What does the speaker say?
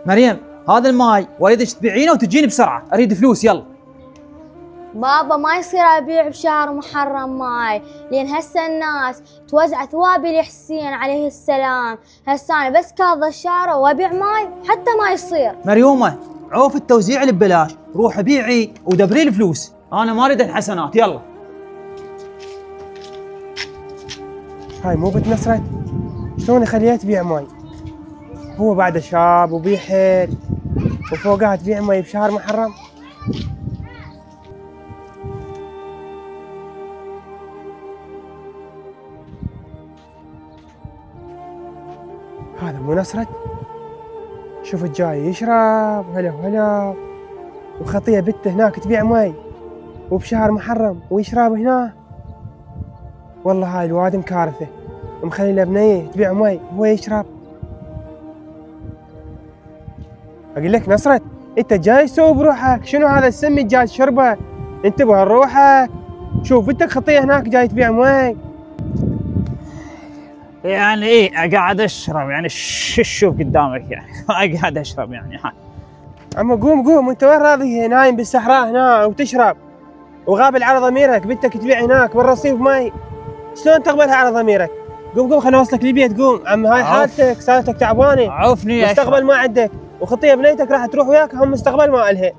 مريم هذا الماي واريدك تبيعينه وتجيني بسرعه، اريد فلوس يلا. بابا ما يصير ابيع بشهر محرم ماي، لان هسه الناس توزع ثوابي لحسين عليه السلام، هسه انا بس كاظ الشارع وابيع ماي حتى ما يصير. مريومه عوف التوزيع اللي ببلاش، روحي بيعي ودبري الفلوس، انا ما اريد الحسنات يلا. هاي مو بنت نصرت؟ شلون اخليها تبيع ماي؟ هو بعد شاب وبيحل وفوقها تبيع ماي بشهر محرم؟ هذا مو نصرت؟ شوف جاي يشرب هلا هلا، وخطيه بنته هناك تبيع ماي وبشهر محرم ويشرب هنا. والله هاي الواد مكارثه، مخلي له بنيه تبيع ماي هو يشرب. اقول لك نصرت، انت جاي تسوي بروحك شنو هذا السم اللي جاي تشربه؟ انتبه لروحك، شوف بنتك خطيه هناك جاي تبيع ماي. يعني ايه قاعد اشرب يعني شوف قدامك يعني قاعد اشرب يعني. عمو قوم انت وين راضي نايم بالصحراء هنا وتشرب وغابل على ضميرك، بنتك تبيع هناك بالرصيف ماي، شلون تقبلها على ضميرك؟ قوم خليني اوصلك للبيت، قوم عم هاي حالتك صارتك تعبانه، عوفني مستقبل ما عندك، وخطيه بنيتك راح تروح وياك هم مستقبل ما الها.